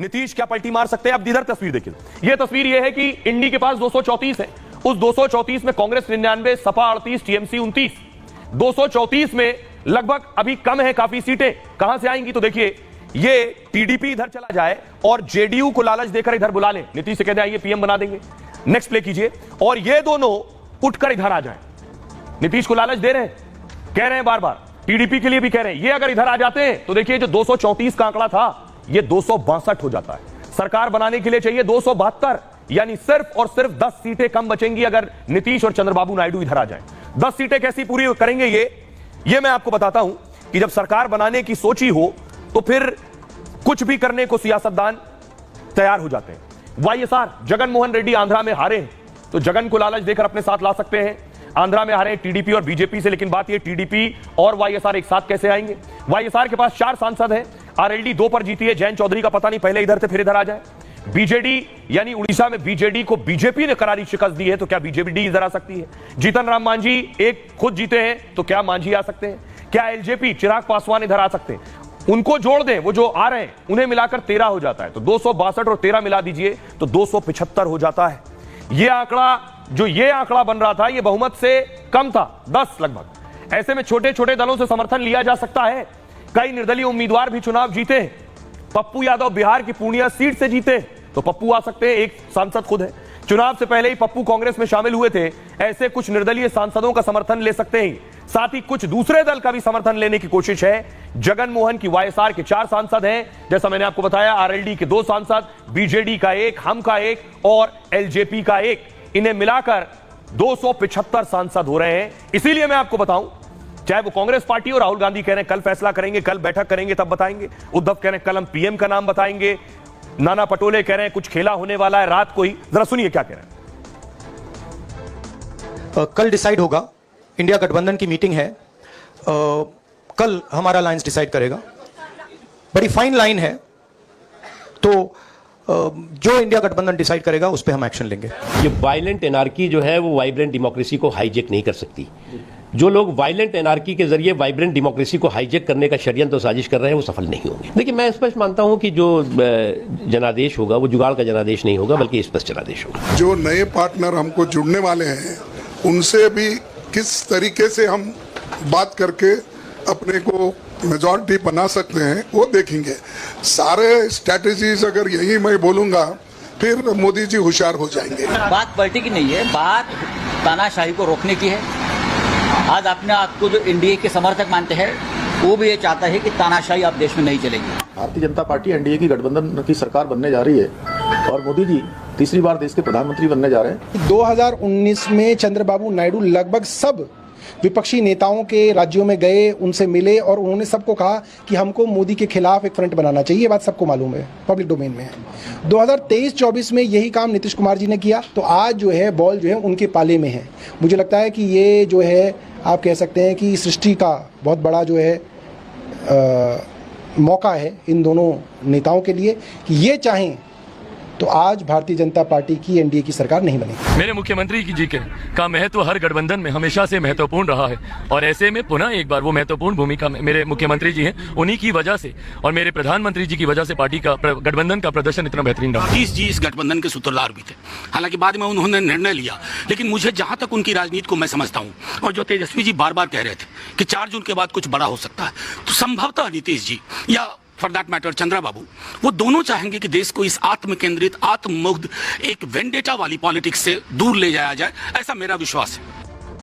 नीतीश क्या पलटी मार सकते हैं? अब इधर तस्वीर देखिए, यह तस्वीर यह है कि इंडी के पास 234 है, उस 234 में कांग्रेस 99, सपा 38, टीएमसी 29। 234 में लगभग अभी कम है काफी सीटें, कहां से आएंगी? तो देखिए, ये टीडीपी इधर चला जाए और जेडीयू को लालच देकर इधर बुला ले, नीतीश से कहते आइए पीएम बना देंगे, नेक्स्ट प्ले कीजिए, और ये दोनों उठकर इधर आ जाए। नीतीश को लालच दे रहे हैं, कह रहे हैं बार बार, टीडीपी के लिए भी कह रहे हैं, ये अगर इधर आ जाते हैं तो देखिए जो 234 का आंकड़ा था ये 262 हो जाता है। सरकार बनाने के लिए चाहिए 272, यानी सिर्फ और सिर्फ 10 सीटें कम बचेंगी अगर नीतीश और चंद्रबाबू नायडू इधर आ जाएं। 10 सीटें कैसी पूरी करेंगे ये मैं आपको बताता हूं कि जब सरकार बनाने की सोची हो तो फिर कुछ भी करने को सियासतदान तैयार हो जाते हैं। वाईएसआर जगन मोहन रेड्डी आंध्रा में हारे तो जगन को लालच देकर अपने साथ ला सकते हैं। आंध्रा में हारे टीडीपी और बीजेपी से, लेकिन बात यह टीडीपी और वाईएसआर एक साथ कैसे आएंगे? वाईएसआर के पास 4 सांसद हैं, आरएलडी 2 पर जीती है, जैन चौधरी का पता नहीं पहले इधर थे फिर इधर आ जाए। बीजेडी यानी उड़ीसा में बीजेडी को बीजेपी ने करारी शिकस्त दी है, तो क्या बीजेडी इधर आ सकती है? जीतन राम मांझी एक खुद जीते हैं, तो क्या मांझी आ सकते हैं? क्या एलजेपी चिराग पासवान इधर आ सकते हैं? उनको जोड़ दें, वो जो आ रहे हैं उन्हें मिलाकर 13 हो जाता है, तो 262 और 13 मिला दीजिए तो 275 हो जाता है। ये आंकड़ा बन रहा था ये बहुमत से कम था, 10 लगभग। ऐसे में छोटे छोटे दलों से समर्थन लिया जा सकता है। कई निर्दलीय उम्मीदवार भी चुनाव जीते हैं। पप्पू यादव बिहार की पूर्णिया सीट से जीते तो पप्पू आ सकते हैं, एक सांसद खुद है। चुनाव से पहले ही पप्पू कांग्रेस में शामिल हुए थे, ऐसे कुछ निर्दलीय सांसदों का समर्थन ले सकते हैं। साथ ही कुछ दूसरे दल का भी समर्थन लेने की कोशिश है। जगन मोहन की वाईएसआर के 4 सांसद हैं, जैसा मैंने आपको बताया, आरएलडी के 2 सांसद, बीजेडी का 1, हम का 1 और एलजेपी का 1, इन्हें मिलाकर 275 सांसद हो रहे हैं। इसीलिए मैं आपको बताऊं, चाहे वो कांग्रेस पार्टी और राहुल गांधी कह रहे हैं कल फैसला करेंगे, कल बैठक करेंगे तब बताएंगे, उद्धव कह रहे हैं कल हम पीएम का नाम बताएंगे, नाना पटोले कह रहे हैं कुछ खेला होने वाला है रात को ही। जरा सुनिए क्या कह रहे हैं। कल डिसाइड होगा, इंडिया गठबंधन की मीटिंग है, कल हमारा लाइंस डिसाइड करेगा। बड़ी फाइन लाइन है, तो जो इंडिया गठबंधन डिसाइड करेगा उस पर हम एक्शन लेंगे। ये वायलेंट एनार्की जो है वो वाइब्रेंट डेमोक्रेसी को हाईजेक नहीं कर सकती। जो लोग वायलेंट एनार्की के जरिए वाइब्रेंट डेमोक्रेसी को हाईजेक करने का षड्यंत्र साजिश कर रहे हैं वो सफल नहीं होंगे। देखिए, मैं स्पष्ट मानता हूं कि जो जनादेश होगा वो जुगाड़ का जनादेश नहीं होगा, बल्कि स्पष्ट जनादेश होगा। जो नए पार्टनर हमको जुड़ने वाले हैं उनसे भी किस तरीके से हम बात करके अपने को मेजॉरिटी बना सकते हैं वो देखेंगे। सारे स्ट्रैटेजीज अगर यही मैं बोलूंगा फिर मोदी जी होशियार हो जाएंगे। बात पार्टी की नहीं है, बात तानाशाही को रोकने की है। आज अपने आप को जो एनडीए के समर्थक मानते हैं वो भी ये चाहता है कि तानाशाही आप देश में नहीं चलेगी। भारतीय जनता पार्टी एनडीए की गठबंधन की सरकार बनने जा रही है और मोदी जी तीसरी बार देश के प्रधानमंत्री बनने जा रहे हैं। 2019 में चंद्रबाबू नायडू लगभग सब विपक्षी नेताओं के राज्यों में गए, उनसे मिले और उन्होंने सबको कहा कि हमको मोदी के खिलाफ एक फ्रंट बनाना चाहिए। ये बात सबको मालूम है, पब्लिक डोमेन में है। 2023-24 में यही काम नीतीश कुमार जी ने किया, तो आज जो है बॉल जो है उनके पाले में है। मुझे लगता है कि ये जो है आप कह सकते हैं कि सृष्टि का बहुत बड़ा जो है मौका है इन दोनों नेताओं के लिए कि ये चाहें तो आज भारतीय जनता पार्टी की एनडीए की सरकार नहीं बनी। मेरे मुख्यमंत्री जी का महत्व हर गठबंधन में हमेशा से महत्वपूर्ण रहा है और ऐसे में पुनः एक बार वो महत्वपूर्ण भूमिका मेरे मुख्यमंत्री जी हैं, उन्हीं की वजह से और मेरे प्रधानमंत्री जी की वजह से पार्टी का गठबंधन का प्रदर्शन इतना बेहतरीन रहा। नीतीश जी इस गठबंधन के सूत्रधार भी थे, हालांकि बाद में उन्होंने निर्णय लिया, लेकिन मुझे जहां तक उनकी राजनीति को मैं समझता हूं और जो तेजस्वी जी बार बार कह रहे थे कि 4 जून के बाद कुछ बड़ा हो सकता है, तो संभवतः नीतीश जी या फॉर दैट मैटर चंद्रबाबू, वो दोनों चाहेंगे कि देश को इस आत्म केंद्रित, आत्ममुग्ध, एक वेंडेटा वाली पॉलिटिक्स से दूर ले जाया जाए, ऐसा मेरा विश्वास है।